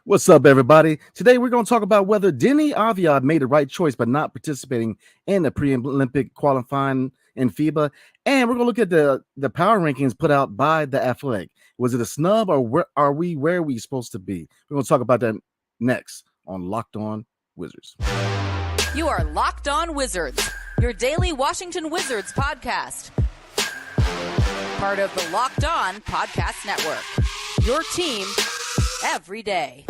What's up, everybody? Today we're going to talk about whether Deni Avdija made the right choice by not participating in the pre-Olympic qualifying in FIBA, and we're going to look at the power rankings put out by the Athletic. Was it a snub, or are we where we supposed to be? We're going to talk about that next on Locked On Wizards. You are Locked On Wizards, your daily Washington Wizards podcast. Part of the Locked On Podcast Network. Your team every day.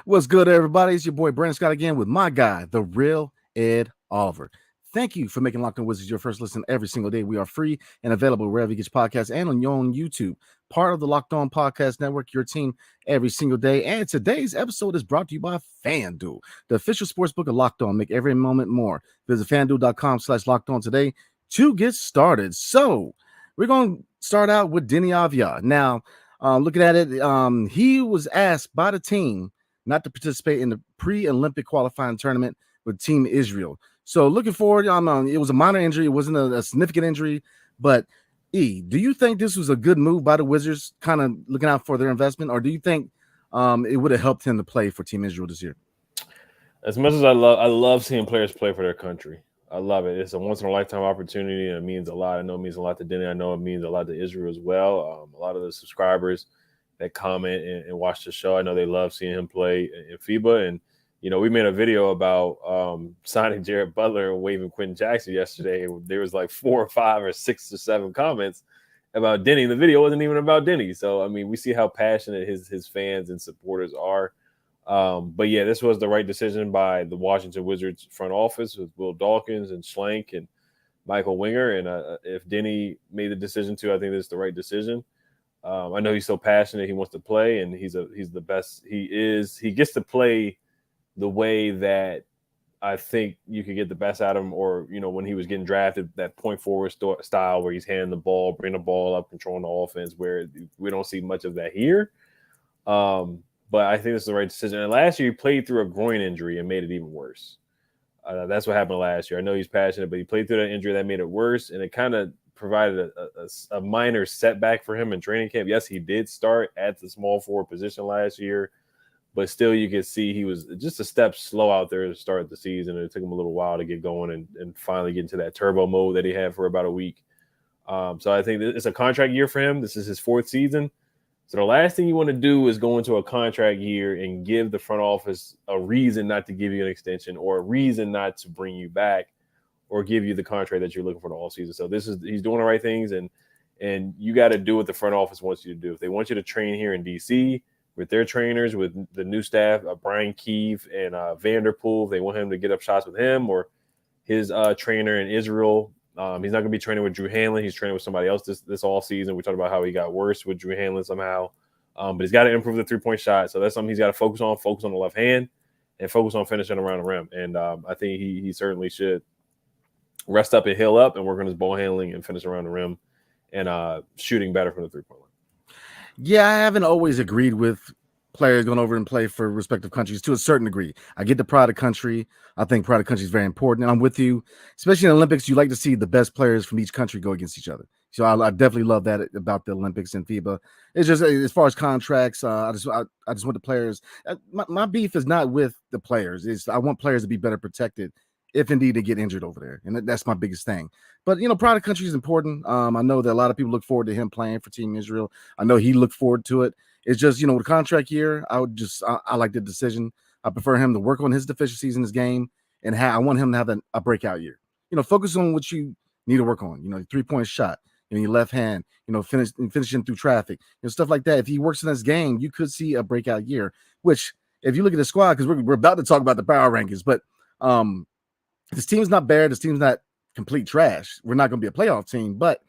What's good, everybody? It's your boy Brandon Scott again with my guy, the real Ed Oliver. Thank you for making Locked On Wizards your first listen every single day. We are free and available wherever you get your podcasts and on your own YouTube. Part of the Locked On Podcast Network, your team every single day. And today's episode is brought to you by FanDuel, the official sportsbook of Locked On. Make every moment more. Visit FanDuel.com/LockedOn today to get started. So we're going to start out with Deni Avdija. Now, looking at it, he was asked by the team not to participate in the pre-Olympic qualifying tournament with Team Israel. So looking forward, it was a minor injury. It wasn't a significant injury. But, do you think this was a good move by the Wizards, kind of looking out for their investment? Or do you think it would have helped him to play for Team Israel this year? As much as I love seeing players play for their country. I love it. It's a once-in-a-lifetime opportunity, and it means a lot. I know it means a lot to Deni. I know it means a lot to Israel as well. A lot of the subscribers that comment and watch the show, I know they love seeing him play in FIBA. And, we made a video about signing Jared Butler and waiving Quentin Jackson yesterday. There was like 4 or 5 or 6 or 7 comments about Deni. The video wasn't even about Deni. So, we see how passionate his fans and supporters are. But, yeah, this was the right decision by the Washington Wizards front office with Will Dawkins and Schlenk and Michael Winger. And if Deni made the decision to, I think that's the right decision. I know he's so passionate. He wants to play, and he's the best. He gets to play the way that I think you could get the best out of him. Or, when he was getting drafted, that point forward style where he's handing the ball, bringing the ball up, controlling the offense, where we don't see much of that here. But I think this is the right decision. And last year he played through a groin injury and made it even worse. That's what happened last year. I know he's passionate, but he played through that injury that made it worse, and it kind of provided a minor setback for him in training camp. Yes, he did start at the small forward position last year, but still you could see he was just a step slow out there to start the season, and it took him a little while to get going and finally get into that turbo mode that he had for about a week. So I think it's a contract year for him. This is his 4th season. So the last thing you want to do is go into a contract year and give the front office a reason not to give you an extension or a reason not to bring you back or give you the contract that you're looking for the all season. So he's doing the right things, and you got to do what the front office wants you to do. If they want you to train here in DC with their trainers, with the new staff, Brian Keefe and Vanderpool, if they want him to get up shots with him, or his trainer in Israel. He's not going to be training with Drew Hanlon. He's training with somebody else this all season. We talked about how he got worse with Drew Hanlon somehow. But he's got to improve the three-point shot. So that's something he's got to focus on the left hand, and focus on finishing around the rim. And I think he certainly should rest up and heal up and work on his ball handling and finish around the rim and shooting better from the three-point line. Yeah, I haven't always agreed with players going over and play for respective countries to a certain degree. I get the pride of country. I think pride of country is very important. And I'm with you, especially in the Olympics. You like to see the best players from each country go against each other. So I definitely love that about the Olympics and FIBA. It's just as far as contracts, I just want the players. My beef is not with the players. I want players to be better protected if indeed they get injured over there. And that's my biggest thing. But, pride of country is important. I know that a lot of people look forward to him playing for Team Israel. I know he looked forward to it. It's just, with contract year, I like the decision. I prefer him to work on his deficiencies in his game, and I want him to have a breakout year. Focus on what you need to work on. The 3-point shot, your left hand, finishing through traffic, stuff like that. If he works in this game, you could see a breakout year, which if you look at the squad, because we're about to talk about the power rankings, but this team's not bad. This team's not complete trash. We're not going to be a playoff team, but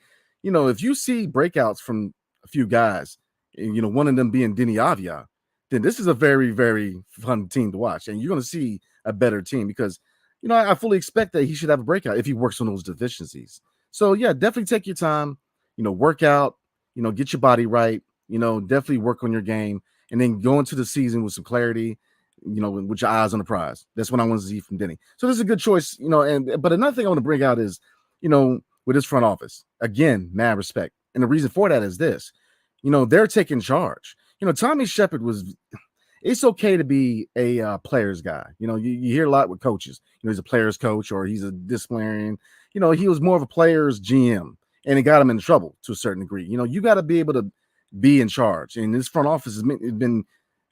if you see breakouts from a few guys, and one of them being Deni Avdija, then this is a very, very fun team to watch, and you're going to see a better team because I fully expect that he should have a breakout if he works on those deficiencies. So yeah, definitely take your time, work out, get your body right, definitely work on your game, and then go into the season with some clarity, with your eyes on the prize. That's what I want to see from Deni. So this is a good choice, but another thing I want to bring out is, with his front office, again, mad respect. And the reason for that is this, they're taking charge. Tommy Shepard it's okay to be a player's guy. You hear a lot with coaches. He's a player's coach or he's a disciplinarian. He was more of a player's GM, and it got him in trouble to a certain degree. You got to be able to be in charge. And this front office has been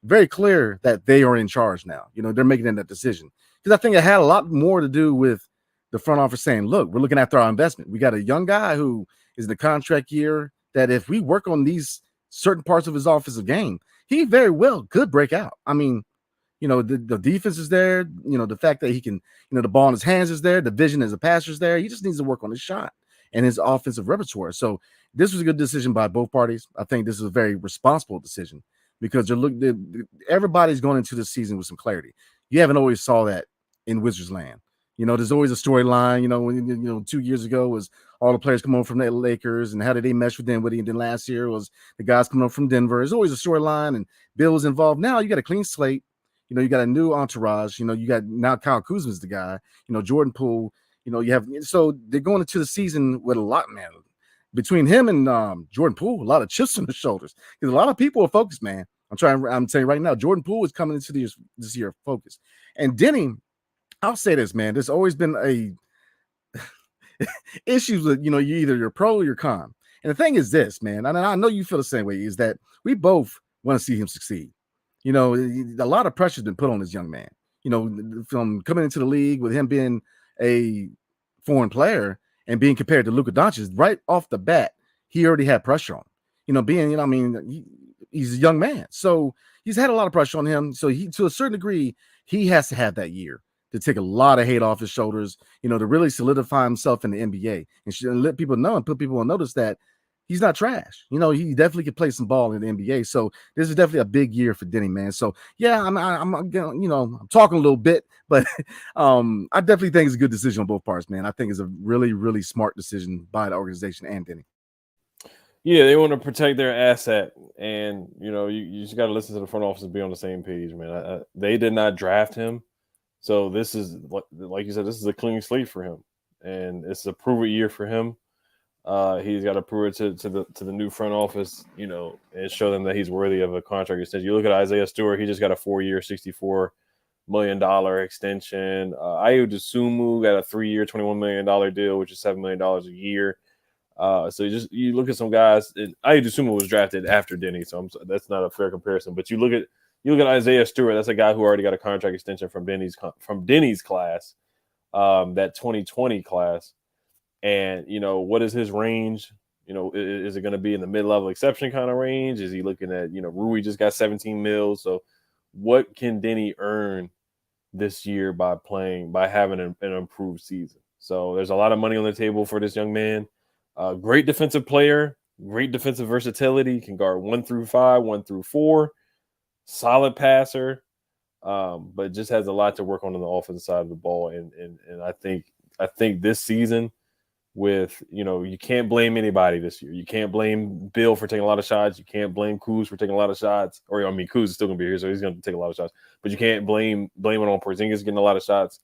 very clear that they are in charge now. They're making that decision. Because I think it had a lot more to do with the front office saying, look, we're looking after our investment. We got a young guy who is in the contract year that if we work on these certain parts of his offensive game, he very well could break out. I mean, the defense is there. The fact that he can, the ball in his hands is there. The vision as a passer is there. He just needs to work on his shot and his offensive repertoire. So this was a good decision by both parties. I think this is a very responsible decision because everybody's going into this season with some clarity. You haven't always saw that in Wizards land. There's always a storyline. When 2 years ago was all the players come on from the Lakers and how did they mesh with Dinwiddie? And then last year was the guys coming up from Denver. There's always a storyline and Bill was involved. Now you got a clean slate. You got a new entourage. You got now Kyle Kuzma's the guy. Jordan Poole. So they're going into the season with a lot, man. Between him and Jordan Poole, a lot of chips on the shoulders because a lot of people are focused, man. I'm saying right now, Jordan Poole is coming into this year focused, and Deni. I'll say this, man. There's always been a issues with, you're pro or you're con. And the thing is this, man, and I know you feel the same way, is that we both want to see him succeed. A lot of pressure has been put on this young man, from coming into the league with him being a foreign player and being compared to Luka Doncic right off the bat. He already had pressure on him, he's a young man. So he's had a lot of pressure on him. So to a certain degree, he has to have that year to take a lot of hate off his shoulders, to really solidify himself in the NBA and let people know and put people on notice that he's not trash. He definitely could play some ball in the NBA. So this is definitely a big year for Deni, man. So yeah, I'm talking a little bit, but I definitely think it's a good decision on both parts, man. I think it's a really, really smart decision by the organization and Deni. Yeah, they want to protect their asset, and you just got to listen to the front office and be on the same page, man. They did not draft him. So this is, like you said, this is a clean slate for him, and it's a prove it year for him. He's got to prove it to the new front office, and show them that he's worthy of a contract extension. You look at Isaiah Stewart; he just got a 4-year, $64 million extension. Ayo Dosunmu got a 3-year, $21 million deal, which is $7 million a year. So you look at some guys. Ayo Dosunmu was drafted after Deni, so that's not a fair comparison. But you look at Isaiah Stewart. That's a guy who already got a contract extension from Deni's class, that 2020 class. And what is his range? Is it going to be in the mid-level exception kind of range? Is he looking at Rui just got 17 mils? So what can Deni earn this year by having an improved season? So there's a lot of money on the table for this young man. Great defensive player, great defensive versatility. Can guard 1 through 5, 1 through 4. Solid passer, but just has a lot to work on the offensive side of the ball. And I think this season, with you can't blame anybody this year. You can't blame Bill for taking a lot of shots. You can't blame Kuz for taking a lot of shots. Kuz is still gonna be here, so he's gonna take a lot of shots. But you can't blame it on Porzingis getting a lot of shots.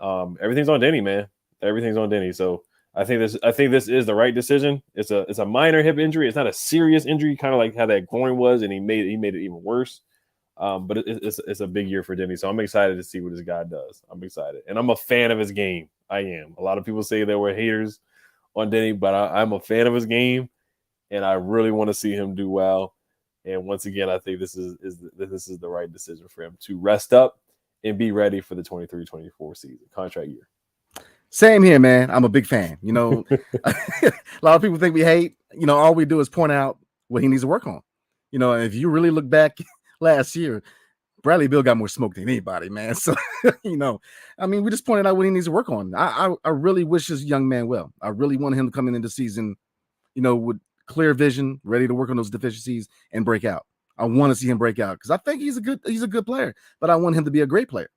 Everything's on Deni, man. Everything's on Deni. So I think this is the right decision. It's a minor hip injury. It's not a serious injury, kind of like how that groin was, and he made it even worse. But it's a big year for Deni, so I'm excited to see what this guy does. I'm excited, and I'm a fan of his game. I am. A lot of people say they were haters on Deni, but I'm a fan of his game, and I really want to see him do well. And once again, I think this is the right decision for him to rest up and be ready for the 23-24 season contract year. Same here, man. I'm a big fan. A lot of people think we hate. All we do is point out what he needs to work on. If you really look back last year, Bradley Beal got more smoke than anybody, man. So, we just pointed out what he needs to work on. I really wish this young man well. I really want him to come in the season, with clear vision, ready to work on those deficiencies and break out. I want to see him break out because I think he's a good player, but I want him to be a great player.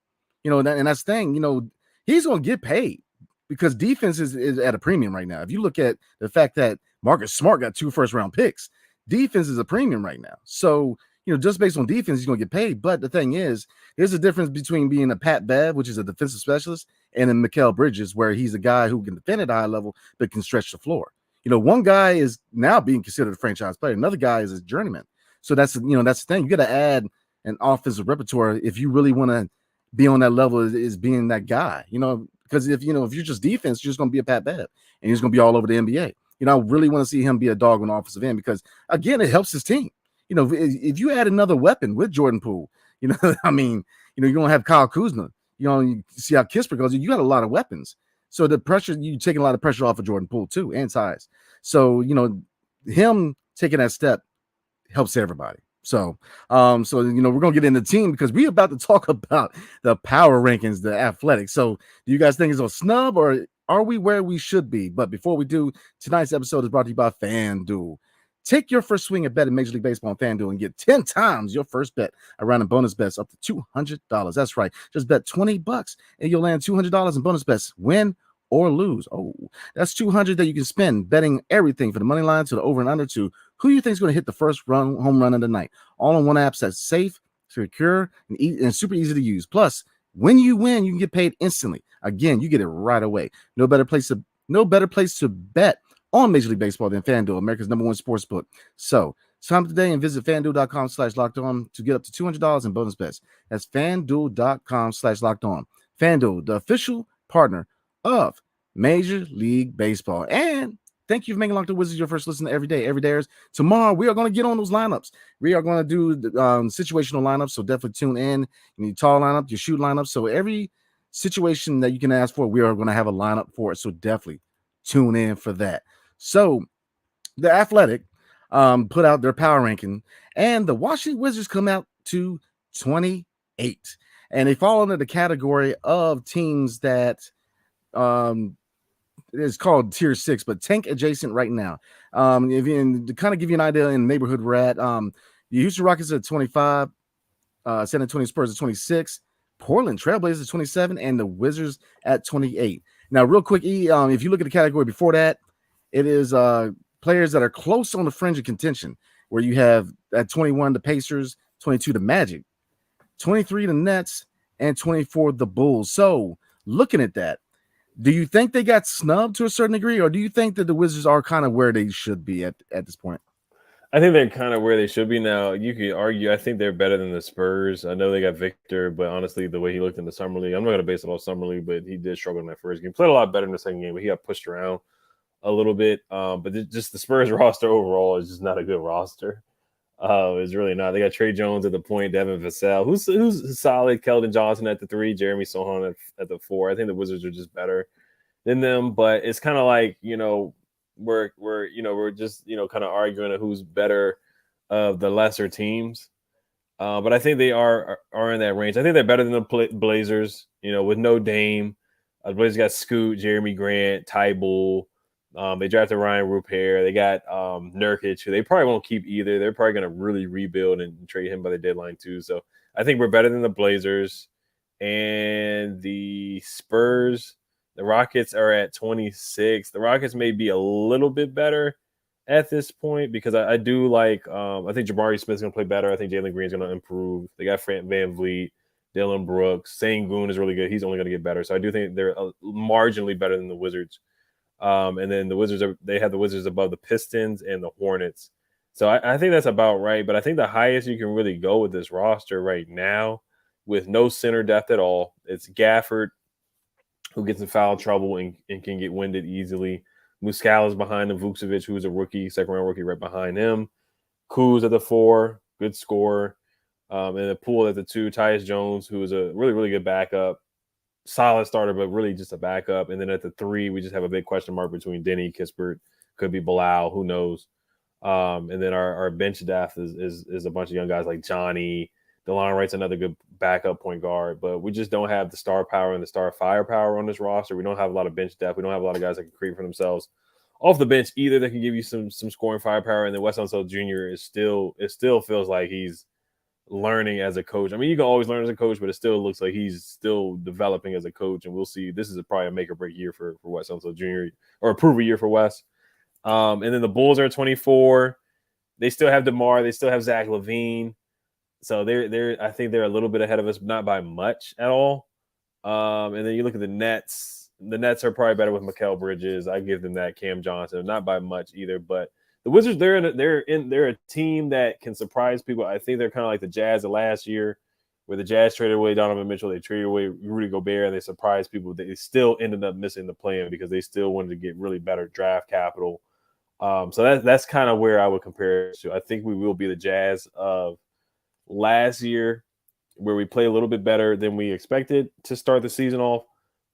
And that's the thing, he's going to get paid because defense is at a premium right now. If you look at the fact that Marcus Smart got 2 first-round picks, defense is a premium right now. So, just based on defense, he's going to get paid. But the thing is, there's a difference between being a Pat Bev, which is a defensive specialist, and a Mikal Bridges, where he's a guy who can defend at a high level but can stretch the floor. One guy is now being considered a franchise player. Another guy is a journeyman. So that's the thing. You got to add an offensive repertoire if you really want to be on that level is being that guy, because if you're just defense, you're just going to be a Pat Bev and he's going to be all over the NBA. I really want to see him be a dog on the offensive end because, again, it helps his team. If you add another weapon with Jordan Poole, I mean, you're going to have Kyle Kuzma. You see how Kispert goes. You got a lot of weapons. So the pressure, you're taking a lot of pressure off of Jordan Poole too, and size. So, him taking that step helps everybody. So, we're going to get into the team because we're about to talk about the power rankings, the athletics. So do you guys think it's a snub or are we where we should be? But before we do, tonight's episode is brought to you by FanDuel. Take your first swing at betting Major League Baseball on FanDuel and get 10 times your first bet around in bonus bets up to $200. That's right. Just bet $20 and you'll land $200 in bonus bets, win or lose. Oh, that's $200 that you can spend betting everything from the money line to the over and under to who you think is going to hit the first home run of the night. All on one app that's safe, secure, and super easy to use. Plus, when you win, you can get paid instantly. Again, you get it right away. No better place to bet on Major League Baseball than FanDuel, America's #1 sports book. So sign up today and visit FanDuel.com/lockedon to get up to $200 in bonus bets. That's FanDuel.com/lockedon. FanDuel, the official partner of Major League Baseball. And thank you for making Locked On Wizards your first listen every day. Every day. Tomorrow, we are going to get on those lineups. We are going to do the situational lineups, so definitely tune in. You need tall lineup, your shoot lineup. So every situation that you can ask for, we are going to have a lineup for it. So definitely tune in for that. So the Athletic put out their power ranking, and the Washington Wizards come out to 28. And they fall under the category of teams that it's called tier 6, but tank adjacent right now. To kind of give you an idea in the neighborhood we're at, the Houston Rockets at 25, San Antonio Spurs at 26, Portland Trailblazers at 27, and the Wizards at 28. Now, real quick, if you look at the category before that, it is players that are close on the fringe of contention, where you have at 21 the Pacers, 22 the Magic, 23 the Nets, and 24 the Bulls. So looking at that, do you think they got snubbed to a certain degree, or do you think that the Wizards are kind of where they should be at this point? I think they're kind of where they should be now. You could argue, I think they're better than the Spurs. I know they got Victor, but honestly, the way he looked in the Summer League, I'm not going to base it on Summer League, but he did struggle in that first game. Played a lot better in the second game, but he got pushed around a little bit. But just the Spurs roster overall is just not a good roster. It's really not. They got Trey Jones at the point, Devin Vassell, who's solid, Keldon Johnson at the 3, Jeremy Sohan at the 4. I think the Wizards are just better than them, but it's kind of like, we're just kind of arguing who's better of the lesser teams. But I think they are in that range. I think they're better than the Blazers, with no Dame. The Blazers got Scoot, Jeremy Grant, Ty Bull. They drafted Ryan Rupert. They got Nurkic, who they probably won't keep either. They're probably going to really rebuild and trade him by the deadline too. So I think we're better than the Blazers and the Spurs. The Rockets are at 26. The Rockets may be a little bit better at this point because I do like I think Jabari Smith's going to play better. I think Jalen Green's going to improve. They got Van Vliet, Dylan Brooks. Sengun is really good. He's only going to get better. So I do think they're marginally better than the Wizards. And then the Wizards they have the Wizards above the Pistons and the Hornets. So I think that's about right. But I think the highest you can really go with this roster right now with no center depth at all, it's Gafford, who gets in foul trouble and can get winded easily. Muscala's behind him. Vucevic, who's a rookie, second-round rookie, right behind him. Kuz at the 4, good scorer. And the Poole at the 2, Tyus Jones, who is a really, really good backup. Solid starter, but really just a backup. And then at the 3, we just have a big question mark between Deni, Kispert, could be Bilal, who knows. And then our bench depth is a bunch of young guys like Johnny. DeLon Wright's another good backup point guard, but we just don't have the star power and the star firepower on this roster. We don't have a lot of bench depth. We don't have a lot of guys that can create for themselves off the bench either that can give you some scoring firepower. And then Wes Unseld Jr. it still feels like he's learning as a coach. I mean, you can always learn as a coach, but it still looks like he's still developing as a coach. And we'll see. This is probably a make or break year for Wes Unseld Jr. or a prove a year for Wes. And then the Bulls are 24. They still have DeMar. They still have Zach LaVine. So they're I think they're a little bit ahead of us, not by much at all. And then you look at the Nets. The Nets are probably better with Mikal Bridges. I give them that. Cam Johnson, not by much either. But the Wizards, they're a team that can surprise people. I think they're kind of like the Jazz of last year, where the Jazz traded away Donovan Mitchell, they traded away Rudy Gobert, and they surprised people. They still ended up missing the play-in because they still wanted to get really better draft capital. So that's kind of where I would compare it to. I think we will be the Jazz of last year, where we play a little bit better than we expected to start the season off,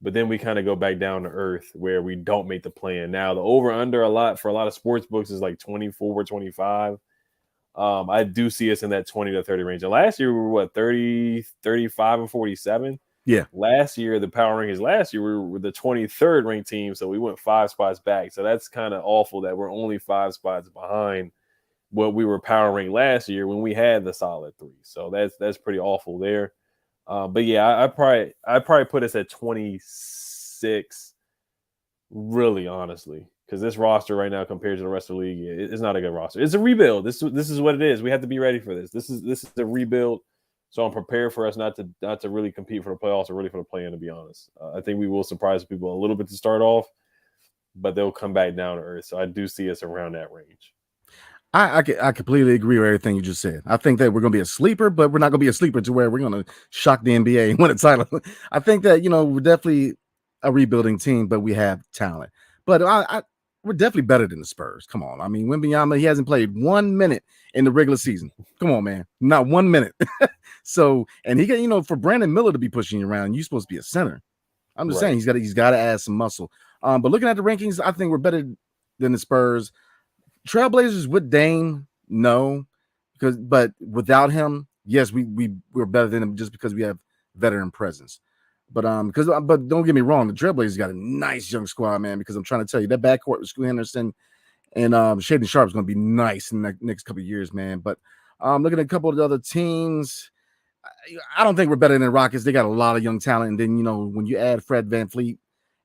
but then we kind of go back down to earth where we don't make the play-in. Now, the over-under for a lot of sports books is like 24, 25. I do see us in that 20 to 30 range. And last year, we were 30, 35, and 47? Yeah. Last year, the power rankings we were the 23rd ranked team, so we went 5 spots back. So that's kind of awful that we're only 5 spots behind what we were power ranked last year when we had the solid 3. So that's pretty awful there. But yeah, I probably put us at 26, really, honestly, because this roster right now compared to the rest of the league, it's not a good roster. It's a rebuild. This is what it is. We have to be ready for this. This is a rebuild. So I'm prepared for us not to really compete for the playoffs or really for the play-in, to be honest. I think we will surprise people a little bit to start off, but they'll come back down to earth. So I do see us around that range. I completely agree with everything you just said. I think that we're going to be a sleeper, but we're not going to be a sleeper to where we're going to shock the NBA and win a title. I think that, we're definitely a rebuilding team, but we have talent. But we're definitely better than the Spurs. Come on. I mean, Wembanyama, he hasn't played 1 minute in the regular season. Come on, man. Not 1 minute. So, and he got, for Brandon Miller to be pushing you around, you're supposed to be a center. I'm just saying he's got to add some muscle. But looking at the rankings, I think we're better than the Spurs. Trailblazers with Dame, no, but without him, yes, we're better than him just because we have veteran presence. But don't get me wrong, the Trailblazers got a nice young squad, man. Because I'm trying to tell you that backcourt with Scoot Henderson and Shaedon Sharp is going to be nice in the next couple of years, man. But looking at a couple of the other teams, I don't think we're better than the Rockets. They got a lot of young talent, and then when you add Fred VanVleet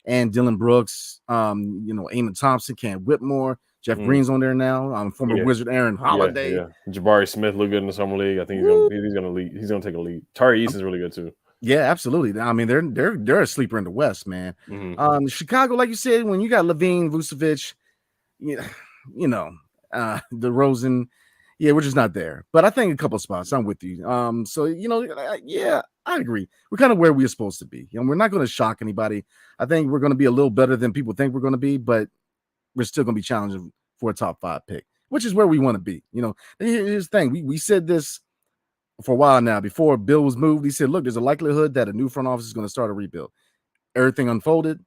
and Dylan Brooks, Eamon Thompson, Cam Whitmore. Jeff Green's on there now. Former Wizard Aaron Holiday. Yeah. Jabari Smith looked good in the summer league. I think he's gonna lead. He's gonna take a lead. Tari Eason's really good too. Yeah, absolutely. I mean, they're a sleeper in the West, man. Mm-hmm. Chicago, like you said, when you got Levine, Vucevic, DeRozan, we're just not there. But I think a couple of spots. I'm with you. I agree. We're kind of where we're supposed to be. We're not going to shock anybody. I think we're going to be a little better than people think we're going to be, but we're still going to be challenging for a top 5 pick, which is where we want to be. Here's the thing. We said this for a while now. Before Bill was moved, he said, look, there's a likelihood that a new front office is going to start a rebuild. Everything unfolded.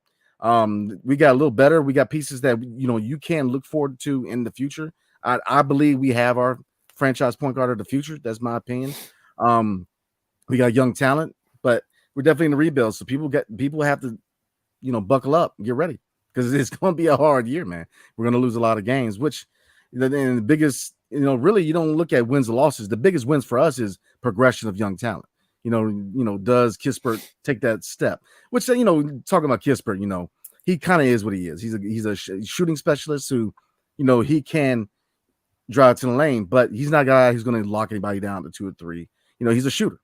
We got a little better. We got pieces that, you can look forward to in the future. I believe we have our franchise point guard of the future. That's my opinion. We got young talent, but we're definitely in the rebuild. So people have to, buckle up, get ready. Because it's going to be a hard year, man. We're going to lose a lot of games, which the biggest, really you don't look at wins and losses. The biggest wins for us is progression of young talent. Does Kispert take that step? Which, talking about Kispert, he kind of is what he is. He's a shooting specialist who, he can drive to the lane, but he's not a guy who's going to lock anybody down to 2 or 3. He's a shooter.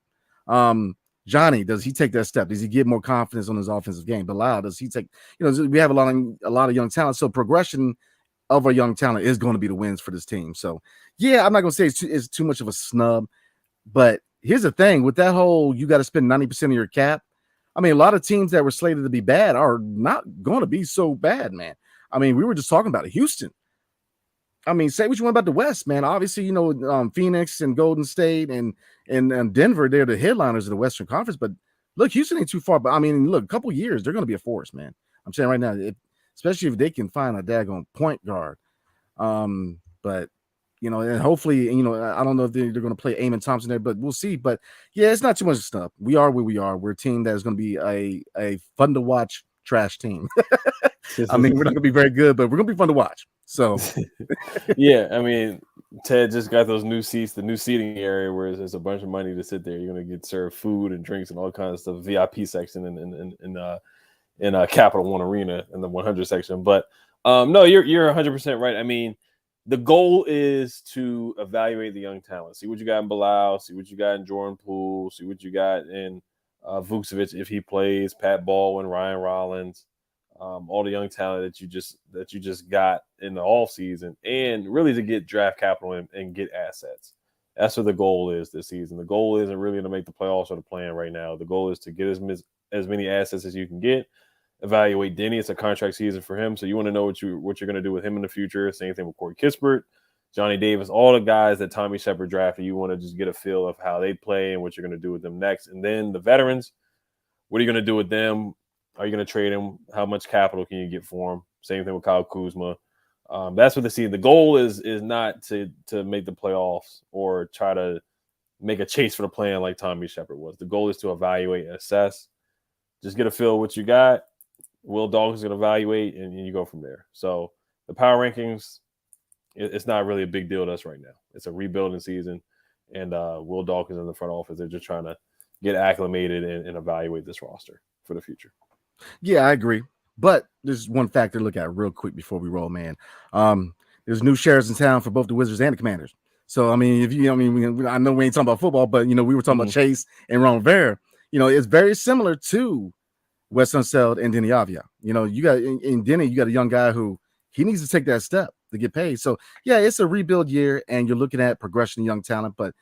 Johnny, does he take that step? Does he get more confidence on his offensive game? Bilal, does he take? We have a lot of young talent. So progression of our young talent is going to be the wins for this team. So I'm not going to say it's too much of a snub, but here's the thing with that whole you got to spend 90% of your cap. I mean, a lot of teams that were slated to be bad are not going to be so bad, man. I mean, we were just talking about it. Houston. I mean, say what you want about the West, man. Obviously, Phoenix and Golden State and Denver, they're the headliners of the Western Conference. But look, Houston ain't too far. But I mean, look, a couple of years, they're going to be a force, man. I'm saying right now, especially if they can find a daggone point guard. But and hopefully, I don't know if they're going to play Eamon Thompson there, but we'll see. But it's not too much stuff. We are where we are. We're a team that is going to be a fun to watch trash team. I mean, we're not going to be very good, but we're going to be fun to watch. So, I mean, Ted just got those new seats, the new seating area where there's a bunch of money to sit there. You're going to get served food and drinks and all kinds of stuff. VIP section in Capital One Arena in the 100 section. But no, you're 100% right. I mean, the goal is to evaluate the young talent. See what you got in Bilal. See what you got in Jordan Poole. See what you got in Vucevic if he plays. Pat Baldwin, Ryan Rollins, all the young talent that you just got in the offseason, and really to get draft capital and get assets. That's what the goal is this season. The goal isn't really to make the playoffs or the plan right now. The goal is to get as many assets as you can get. Evaluate Deni. It's a contract season for him, so you want to know what you're going to do with him in the future. Same thing with Corey Kispert, Johnny Davis, all the guys that Tommy Shepard drafted. You want to just get a feel of how they play and what you're going to do with them next. And then the veterans, what are you going to do with them? Are you going to trade them? How much capital can you get for them? Same thing with Kyle Kuzma. That's what they see. The goal is not to make the playoffs or try to make a chase for the plan like Tommy Shepard was. The goal is to evaluate and assess. Just get a feel of what you got. Will Dawkins is going to evaluate, and you go from there. So the power rankings, it's not really a big deal to us right now. It's a rebuilding season, and Will Dawkins in the front office, they're just trying to get acclimated and evaluate this roster for the future. Yeah, I agree. But there's one factor to look at real quick before we roll, man. There's new shares in town for both the Wizards and the Commanders. So, I mean, I know we ain't talking about football, but, we were talking about Chase and Ron Rivera. It's very similar to Wes Unseld and Deni Avdija. You got in Deni, you got a young guy who he needs to take that step to get paid. So, yeah, it's a rebuild year, and you're looking at progression of young talent. But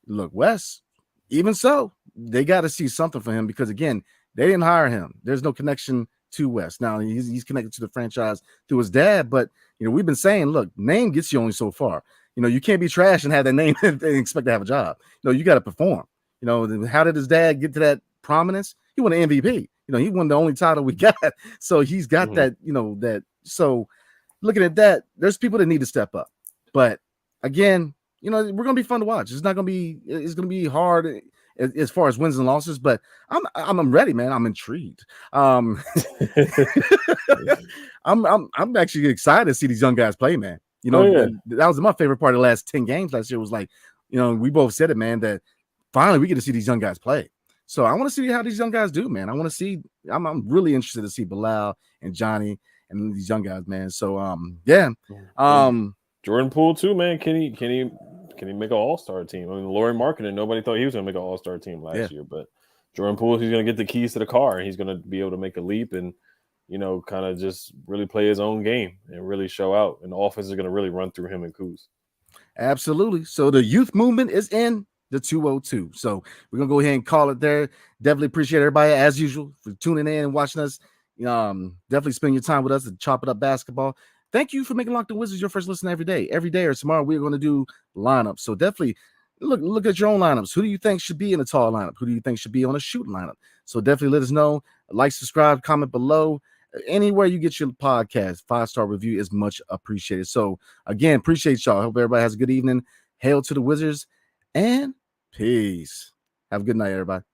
look, Wes, even so, they got to see something for him because, again, they didn't hire him. There's no connection to Wes. Now, he's connected to the franchise through his dad, but, we've been saying, look, name gets you only so far. You can't be trash and have that name and expect to have a job. You got to perform. How did his dad get to that prominence? He won an MVP. He won the only title we got. So he's got that, that. So looking at that, there's people that need to step up. But again, we're going to be fun to watch. It's going to be hard as far as wins and losses, but I'm ready, man. I'm intrigued. I'm actually excited to see these young guys play, man. That was my favorite part of the last 10 games last year was like, we both said it, man, that finally we get to see these young guys play. So I want to see how these young guys do, man. I want to see. I'm really interested to see Bilal and Johnny and these young guys, man. So Jordan Poole too, man. Can he make an all-star team? I mean, Lauri Markkanen, nobody thought he was going to make an all-star team last year, but Jordan Poole, he's going to get the keys to the car, and he's going to be able to make a leap and kind of just really play his own game and really show out. And the offense is going to really run through him and Kuz. Absolutely. So the youth movement is in the 202. So we're going to go ahead and call it there. Definitely appreciate everybody, as usual, for tuning in and watching us. Definitely spend your time with us and chop it up basketball. Thank you for making Locked On Wizards your first listen every day. Every day or tomorrow, we're going to do lineups. So definitely look at your own lineups. Who do you think should be in a tall lineup? Who do you think should be on a shooting lineup? So definitely let us know. Like, subscribe, comment below. Anywhere you get your podcast, 5-star review is much appreciated. So again, appreciate y'all. Hope everybody has a good evening. Hail to the Wizards and peace. Have a good night, everybody.